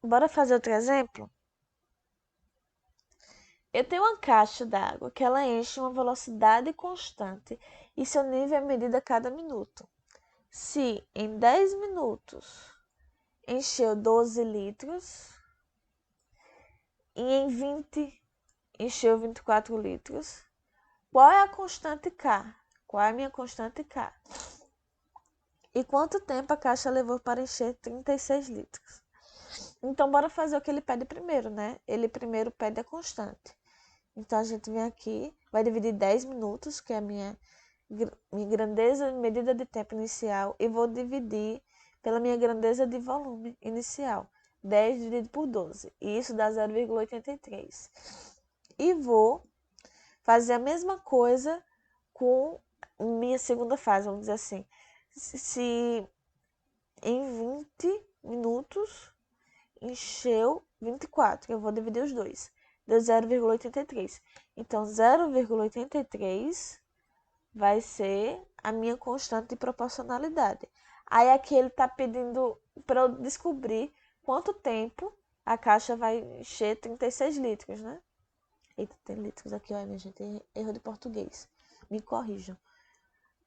Bora fazer outro exemplo? Eu tenho uma caixa d'água que ela enche uma velocidade constante e seu nível é medido a cada minuto. Se em 10 minutos encheu 12 litros e em 20 encheu 24 litros, qual é a constante K? Qual é a minha constante K? E quanto tempo a caixa levou para encher 36 litros? Então, bora fazer o que ele pede primeiro, né? Ele primeiro pede a constante. Então, a gente vem aqui, vai dividir 10 minutos, que é a minha grandeza medida de tempo inicial, e vou dividir pela minha grandeza de volume inicial. 10 dividido por 12. E isso dá 0,83. E vou fazer a mesma coisa com minha segunda fase, vamos dizer assim. Se em 20 minutos encheu 24, eu vou dividir os dois. Deu 0,83. Então, 0,83 vai ser a minha constante de proporcionalidade. Aí aqui ele está pedindo para eu descobrir quanto tempo a caixa vai encher 36 litros, né? Eita, tem litros aqui, olha, minha gente, erro de português. Me corrijam.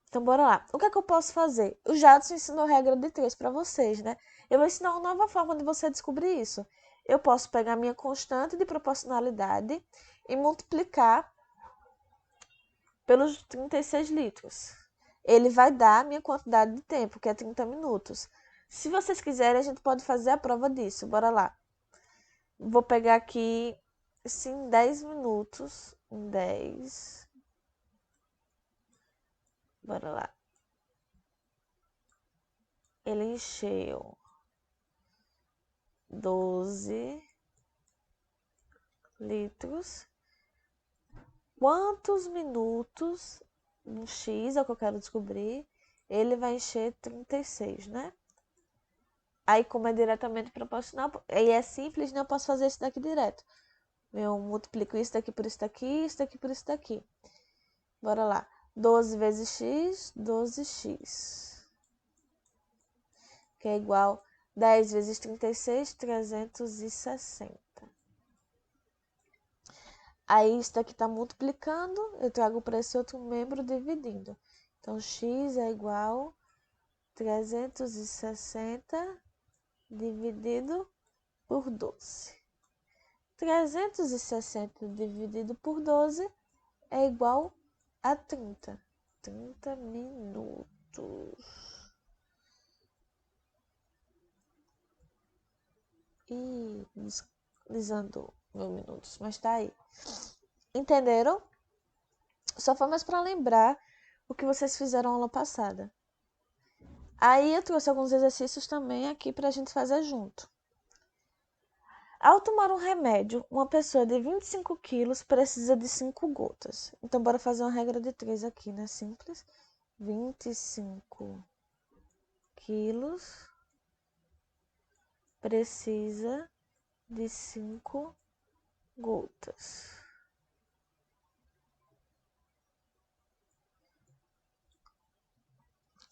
Então, bora lá. O que é que eu posso fazer? O Jadson ensinou a regra de 3 para vocês, né? Eu vou ensinar uma nova forma de você descobrir isso. Eu posso pegar a minha constante de proporcionalidade e multiplicar pelos 36 litros. Ele vai dar a minha quantidade de tempo, que é 30 minutos. Se vocês quiserem, a gente pode fazer a prova disso. Bora lá. Vou pegar aqui, sim, 10 minutos. 10. Bora lá. Ele encheu 12 litros. Quantos minutos, no X é o que eu quero descobrir, ele vai encher 36, né? Aí, como é diretamente proporcional, e é simples, né? Eu posso fazer isso daqui direto. Eu multiplico isso daqui por isso daqui, isso daqui por isso daqui. Bora lá. 12 vezes x, 12x. Que é igual 10 vezes 36, 360. Aí isso daqui está multiplicando, eu trago para esse outro membro dividindo. Então, x é igual 360 dividido por 12. 360 dividido por 12 é igual a 30. 30 minutos. Ih, desandou meus minutos, mas tá aí. Entenderam? Só foi mais para lembrar o que vocês fizeram aula passada. Aí eu trouxe alguns exercícios também aqui pra gente fazer junto. Ao tomar um remédio, uma pessoa de 25 quilos precisa de 5 gotas. Então, bora fazer uma regra de 3 aqui, né? Simples. 25 quilos precisa de 5 gotas.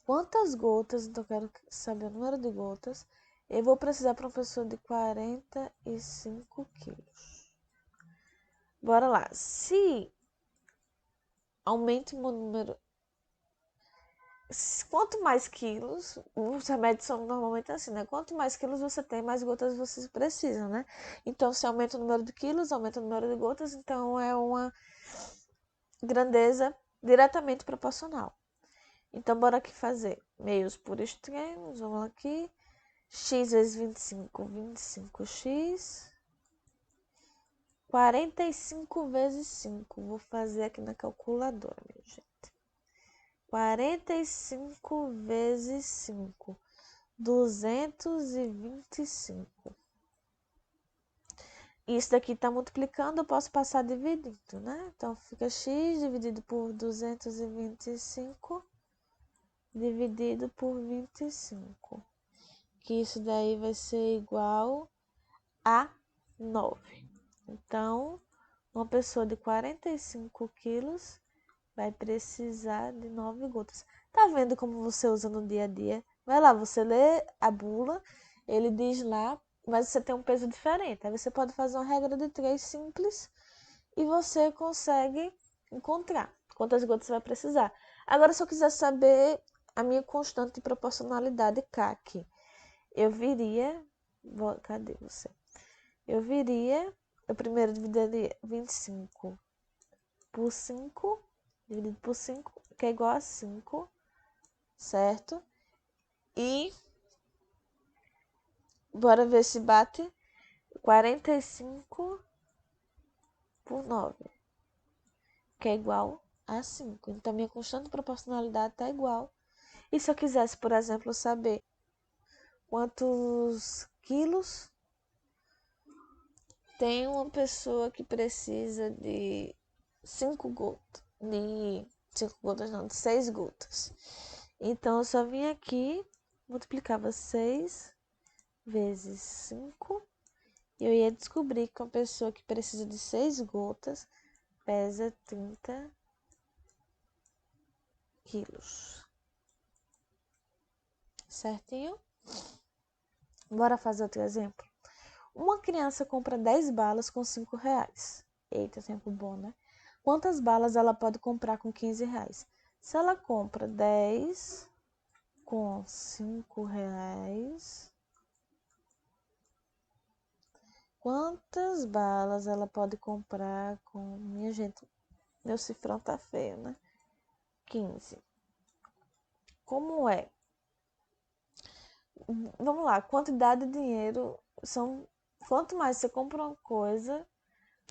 Quantas gotas, então eu quero saber o número de gotas, eu vou precisar para uma pessoa de 45 quilos. Bora lá. Se aumenta o número. Quanto mais quilos, os remédios são normalmente assim, né? Quanto mais quilos você tem, mais gotas você precisa, né? Então, se aumenta o número de quilos, aumenta o número de gotas, então é uma grandeza diretamente proporcional. Então, bora aqui fazer meios por extremos. Vamos aqui. X vezes 25, 25x. 45 vezes 5. Vou fazer aqui na calculadora, minha gente. 45 vezes 5. 225. Isso daqui está multiplicando, eu posso passar dividindo, né? Então, fica x dividido por 225 dividido por 25. Que isso daí vai ser igual a 9. Então, uma pessoa de 45 quilos vai precisar de 9 gotas. Tá vendo como você usa no dia a dia? Vai lá, você lê a bula, ele diz lá mas você tem um peso diferente. Aí você pode fazer uma regra de 3 simples e você consegue encontrar quantas gotas você vai precisar. Agora, se eu quiser saber a minha constante de proporcionalidade K aqui, eu viria... Cadê você? Eu primeiro dividiria 25 por 5, dividido por 5, que é igual a 5, certo? E bora ver se bate 45 por 9, que é igual a 5. Então, minha constante de proporcionalidade está igual. E se eu quisesse, por exemplo, saber quantos quilos tem uma pessoa que precisa de 5 gotas, de 5 gotas não, de 6 gotas. Então, eu só vim aqui, multiplicava 6 vezes 5, e eu ia descobrir que uma pessoa que precisa de 6 gotas pesa 30 quilos. Certinho? Bora fazer outro exemplo? Uma criança compra 10 balas com 5 reais. Eita, tempo bom, né? Quantas balas ela pode comprar com 15 reais? Se ela compra 10 com 5 reais, quantas balas ela pode comprar com... Minha gente, meu cifrão tá feio, né? 15. Como é? Vamos lá, quantidade de dinheiro são... Quanto mais você compra uma coisa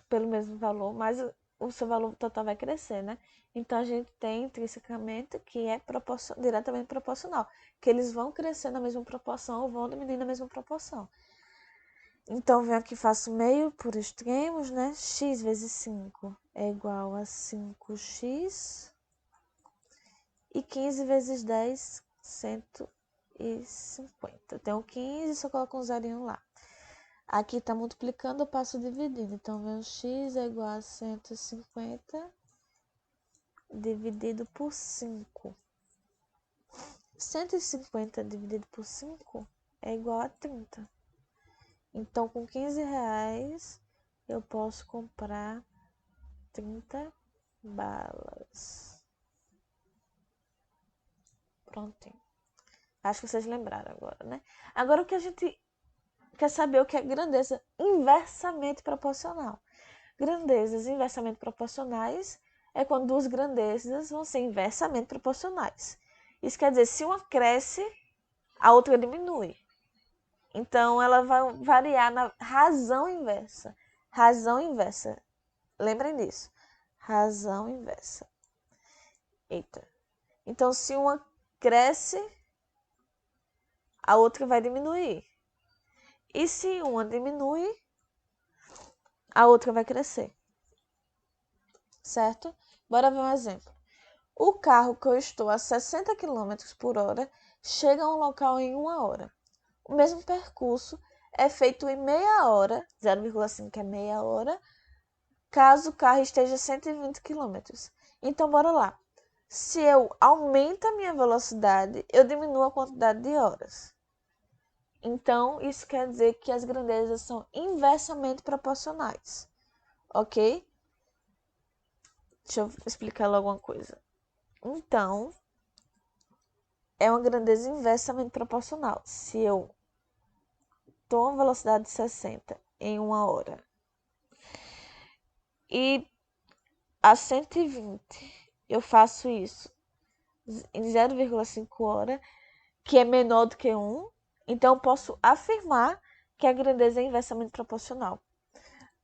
pelo mesmo valor, mais o seu valor total vai crescer, né? Então a gente tem intrinsecamente que é diretamente proporcional, que eles vão crescer na mesma proporção ou vão diminuir na mesma proporção. Então venho aqui, faço meio por extremos, né? X vezes 5 é igual a 5x, e 15 vezes 10, 150. Eu tenho 15, só coloco um zerinho lá. Aqui está multiplicando, eu passo dividindo. Então, meu x é igual a 150 dividido por 5. 150 dividido por 5 é igual a 30. Então, com 15 reais, eu posso comprar 30 balas. Prontinho. Acho que vocês lembraram agora, né? Agora, o que a gente quer saber o que é grandeza inversamente proporcional. Grandezas inversamente proporcionais é quando duas grandezas vão ser inversamente proporcionais. Isso quer dizer, se uma cresce, a outra diminui. Então, ela vai variar na razão inversa. Razão inversa. Lembrem disso. Razão inversa. Eita. Então, se uma cresce, a outra vai diminuir. E se uma diminui, a outra vai crescer. Certo? Bora ver um exemplo. O carro que eu estou a 60 km por hora chega a um local em 1 hora. O mesmo percurso é feito em meia hora, 0,5 é meia hora, caso o carro esteja a 120 km. Então, bora lá. Se eu aumento a minha velocidade, eu diminuo a quantidade de horas. Então, isso quer dizer que as grandezas são inversamente proporcionais. Ok? Deixa eu explicar logo uma coisa. Então, é uma grandeza inversamente proporcional. Se eu estou a uma velocidade de 60 em 1 hora e a 120 eu faço isso em 0,5 hora, que é menor do que 1, então eu posso afirmar que a grandeza é inversamente proporcional.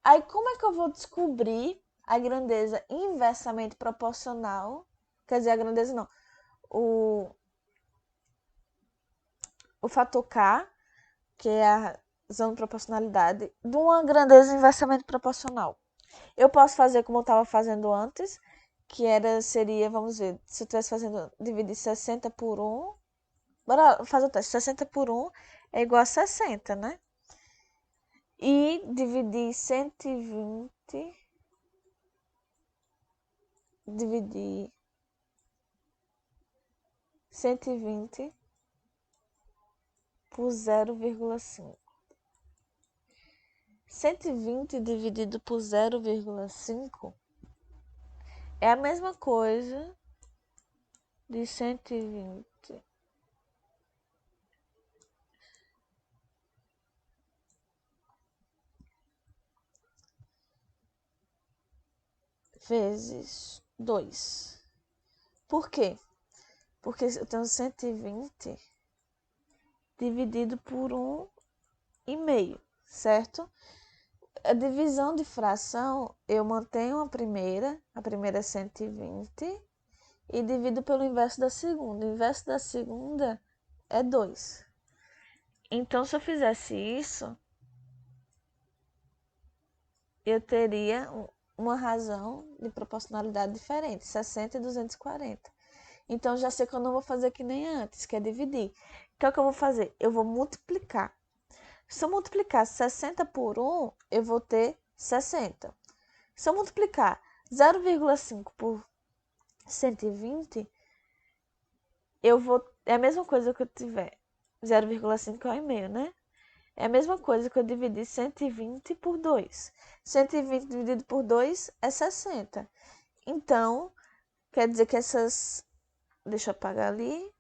Aí, como é que eu vou descobrir a grandeza inversamente proporcional? Quer dizer, a grandeza não. O fator K, que é a zona de proporcionalidade, de uma grandeza inversamente proporcional. Eu posso fazer como eu estava fazendo antes, que seria, vamos ver, se eu estivesse fazendo, dividir 60 por 1, bora fazer o teste, 60 por 1 é igual a 60, né? E dividir 120, dividir 120 por 0,5. 120 dividido por 0,5 é a mesma coisa de 120 vezes 2. Por quê? Porque eu tenho 120 dividido por 1,5, certo? A divisão de fração, eu mantenho a primeira é 120, e divido pelo inverso da segunda. O inverso da segunda é 2. Então, se eu fizesse isso, eu teria uma razão de proporcionalidade diferente, 60 e 240. Então, já sei que eu não vou fazer que nem antes, que é dividir. Então, o que eu vou fazer? Eu vou multiplicar. Se eu multiplicar 60 por 1, eu vou ter 60. Se eu multiplicar 0,5 por 120, eu vou... É a mesma coisa que eu tiver. 0,5 é 1,5, né? É a mesma coisa que eu dividir 120 por 2. 120 dividido por 2 é 60. Então, quer dizer que essas... Deixa eu apagar ali.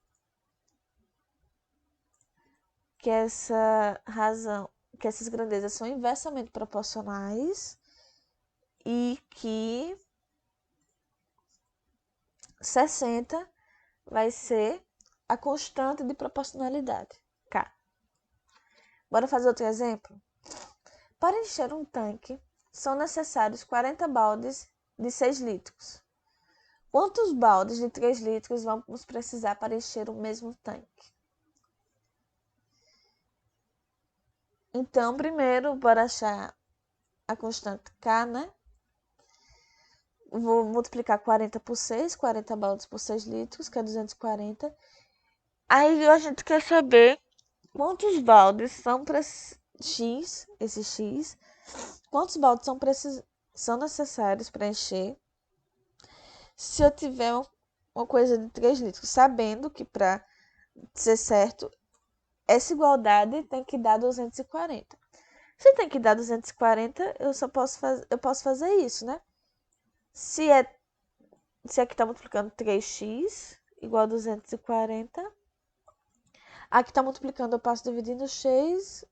Que essa razão, que essas grandezas são inversamente proporcionais e que 60 vai ser a constante de proporcionalidade, K. Bora fazer outro exemplo? Para encher um tanque, são necessários 40 baldes de 6 litros. Quantos baldes de 3 litros vamos precisar para encher o mesmo tanque? Então, primeiro, bora achar a constante K, né? Vou multiplicar 40 por 6, 40 baldes por 6 litros, que é 240. Aí a gente quer saber quantos baldes são para X, esse X, quantos baldes são necessários para encher se eu tiver uma coisa de 3 litros, sabendo que para ser certo, essa igualdade tem que dar 240. Se tem que dar 240, eu posso fazer isso, né? Se aqui está multiplicando 3x igual a 240, aqui está multiplicando, eu passo dividindo x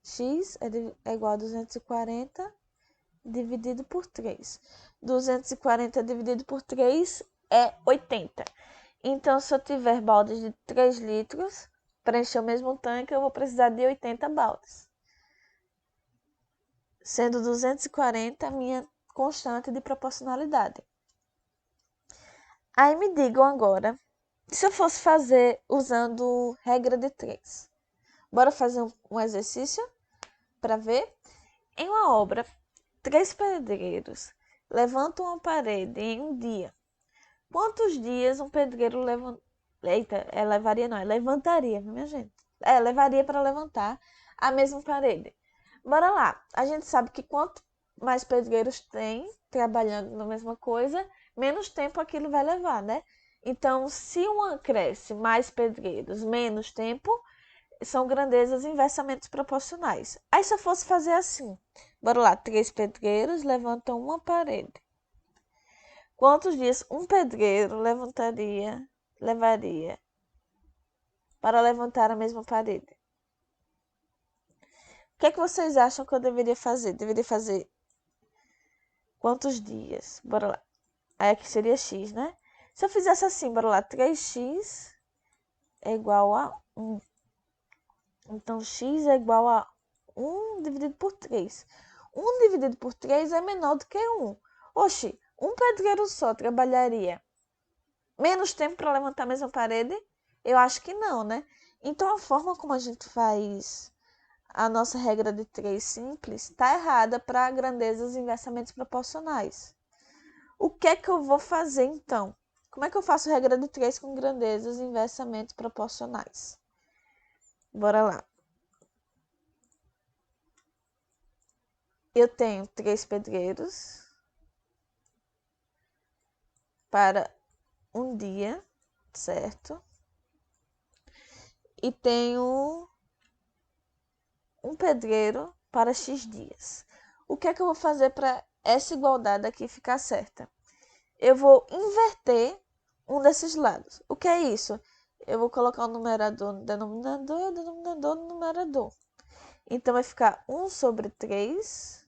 é igual a 240 dividido por 3. 240 dividido por 3 é 80. Então, se eu tiver baldes de 3 litros, para encher o mesmo tanque, eu vou precisar de 80 baldes. Sendo 240 a minha constante de proporcionalidade. Aí me digam agora, se eu fosse fazer usando regra de 3. Bora fazer um exercício para ver? Em uma obra, 3 pedreiros levantam uma parede em um dia. Quantos dias um pedreiro levantaria, minha gente? Levaria para levantar a mesma parede. Bora lá. A gente sabe que quanto mais pedreiros tem trabalhando na mesma coisa, menos tempo aquilo vai levar, né? Então, se uma cresce mais pedreiros, menos tempo, são grandezas inversamente proporcionais. Aí, se eu fosse fazer assim, bora lá, 3 pedreiros levantam uma parede. Quantos dias um pedreiro levaria para levantar a mesma parede? O que é que vocês acham que eu deveria fazer? Deveria fazer quantos dias? Bora lá. Aí aqui seria x, né? Se eu fizesse assim, bora lá, 3x é igual a 1. Então, x é igual a 1 dividido por 3. 1 dividido por 3 é menor do que 1. Oxi, um pedreiro só trabalharia menos tempo para levantar a mesma parede? Eu acho que não, né? Então, a forma como a gente faz a nossa regra de 3 simples está errada para grandezas inversamente proporcionais. O que é que eu vou fazer, então? Como é que eu faço regra de 3 com grandezas inversamente proporcionais? Bora lá. Eu tenho 3 pedreiros para um dia, certo? E tenho um pedreiro para X dias. O que é que eu vou fazer para essa igualdade aqui ficar certa? Eu vou inverter um desses lados. O que é isso? Eu vou colocar o numerador no denominador e o denominador no numerador. Então, vai ficar 1 sobre 3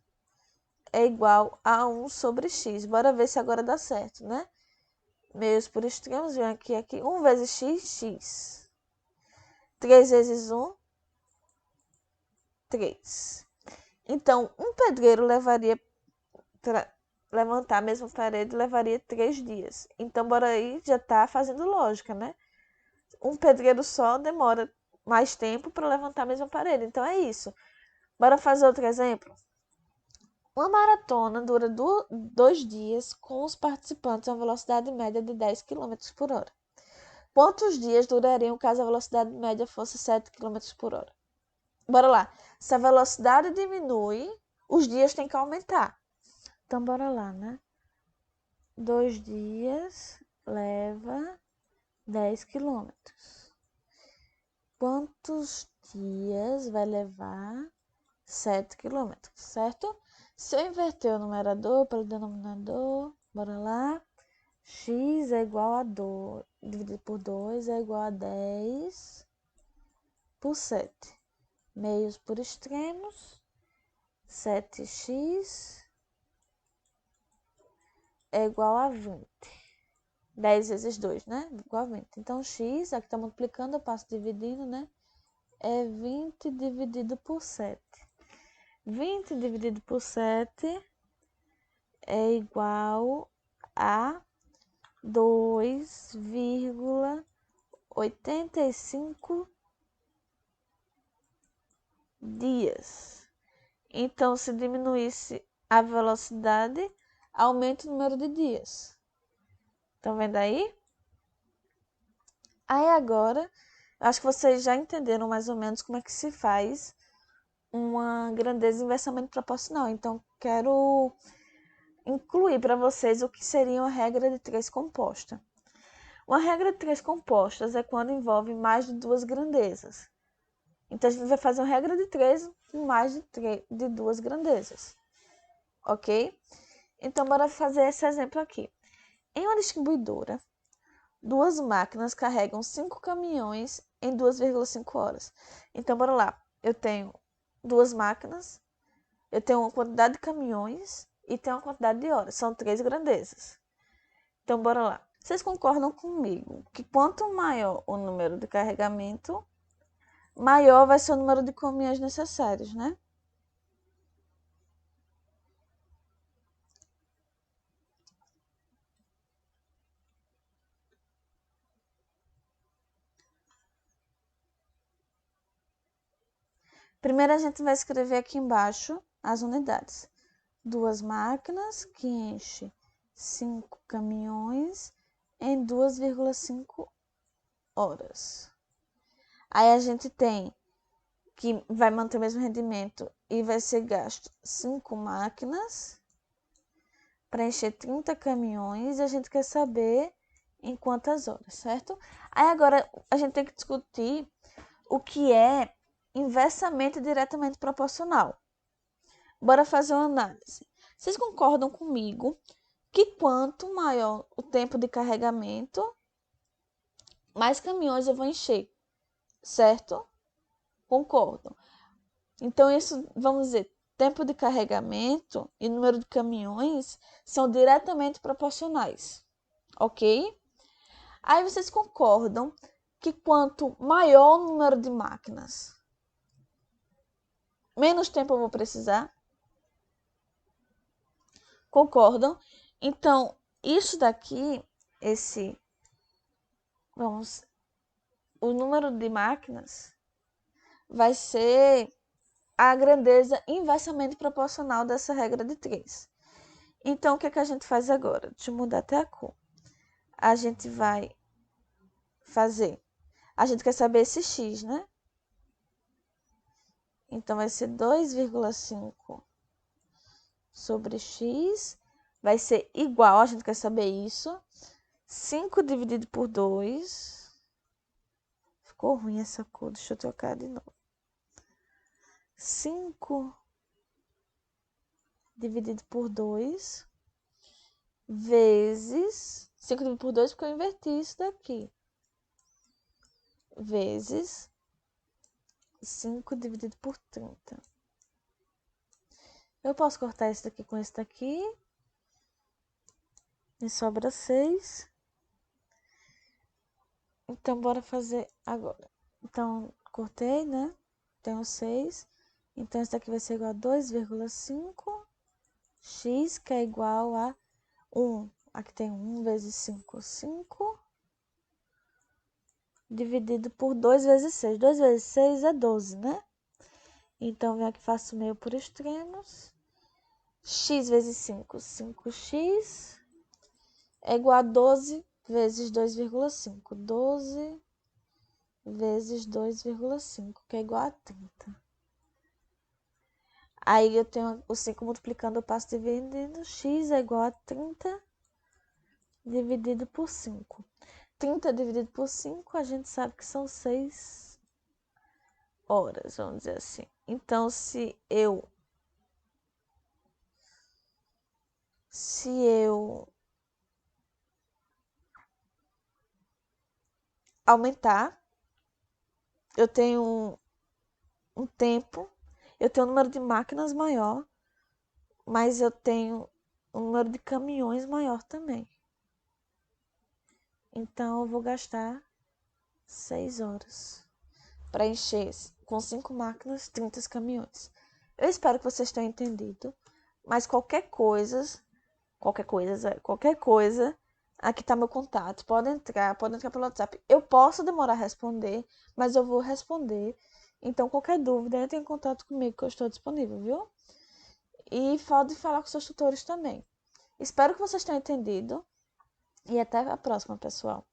é igual a 1 sobre x. Bora ver se agora dá certo, né? Meios por extremos, vem aqui. 1 vezes x, x. 3 vezes 1, 3. Então, um pedreiro levantar a mesma parede levaria 3 dias. Então, bora aí, já tá fazendo lógica, né? Um pedreiro só demora mais tempo para levantar a mesma parede. Então, é isso. Bora fazer outro exemplo? Uma maratona dura 2 dias com os participantes a uma velocidade média de 10 km por hora. Quantos dias durariam caso a velocidade média fosse 7 km por hora? Bora lá. Se a velocidade diminui, os dias têm que aumentar. Então, bora lá, né? 2 dias leva 10 km. Quantos dias vai levar 7 km, certo? Se eu inverter o numerador pelo denominador, bora lá. X é igual a 2, dividido por 2 é igual a 10 por 7. Meios por extremos, 7x é igual a 20. 10 vezes 2, né? Igual a 20. Então, x, aqui está multiplicando, eu passo dividindo, né? É 20 dividido por 7. 20 dividido por 7 é igual a 2,85 dias. Então, se diminuísse a velocidade, aumenta o número de dias. Estão vendo aí? Aí agora, acho que vocês já entenderam mais ou menos como é que se faz uma grandeza inversamente proporcional. Então, quero incluir para vocês o que seria uma regra de 3 composta. Uma regra de 3 compostas é quando envolve mais de 2 grandezas. Então, a gente vai fazer uma regra de 3 com mais de 2 grandezas. Ok? Então, bora fazer esse exemplo aqui. Em uma distribuidora, 2 máquinas carregam 5 caminhões em 2,5 horas. Então, bora lá. Eu tenho 2 máquinas, eu tenho uma quantidade de caminhões e tenho uma quantidade de horas. São 3 grandezas. Então, bora lá. Vocês concordam comigo que quanto maior o número de carregamento, maior vai ser o número de caminhões necessários, né? Primeiro, a gente vai escrever aqui embaixo as unidades. 2 máquinas que enchem 5 caminhões em 2,5 horas. Aí a gente tem que vai manter o mesmo rendimento e vai ser gasto 5 máquinas para encher 30 caminhões e a gente quer saber em quantas horas, certo? Aí agora a gente tem que discutir o que é inversamente diretamente proporcional. Bora fazer uma análise. Vocês concordam comigo que quanto maior o tempo de carregamento, mais caminhões eu vou encher, certo? Concordam. Então, isso, vamos dizer, tempo de carregamento e número de caminhões são diretamente proporcionais, ok? Aí vocês concordam que quanto maior o número de máquinas, menos tempo eu vou precisar? Concordam? Então, isso daqui, o número de máquinas vai ser a grandeza inversamente proporcional dessa regra de 3. Então, o que é que a gente faz agora? Deixa eu mudar até a cor. A gente vai fazer. A gente quer saber esse x, né? Então, vai ser 2,5 sobre x. Vai ser igual, a gente quer saber isso. 5 dividido por 2. Ficou ruim essa cor, deixa eu trocar de novo. 5 dividido por 2, vezes 5 dividido por 2, porque eu inverti isso daqui. Vezes 5 dividido por 30. Eu posso cortar esse daqui com esse daqui. E sobra 6. Então, bora fazer agora. Então, cortei, né? Tenho 6. Então, isso daqui vai ser igual a 2,5. X, que é igual a 1. Aqui tem 1 vezes 5, 5. Dividido por 2 vezes 6. 2 vezes 6 é 12, né? Então, venho aqui, faço meio por extremos. X vezes 5, 5x. É igual a 12 vezes 2,5. 12 vezes 2,5, que é igual a 30. Aí eu tenho o 5 multiplicando, eu passo dividindo. X é igual a 30 dividido por 5. 30 dividido por 5, a gente sabe que são 6 horas, vamos dizer assim. Então, se eu aumentar, eu tenho um tempo, eu tenho um número de máquinas maior, mas eu tenho um número de caminhões maior também. Então, eu vou gastar 6 horas para encher com 5 máquinas 30 caminhões. Eu espero que vocês tenham entendido, mas qualquer coisa, aqui tá meu contato, pode entrar pelo WhatsApp. Eu posso demorar a responder, mas eu vou responder. Então, qualquer dúvida, entre em contato comigo que eu estou disponível, viu? E pode falar com seus tutores também. Espero que vocês tenham entendido e até a próxima, pessoal.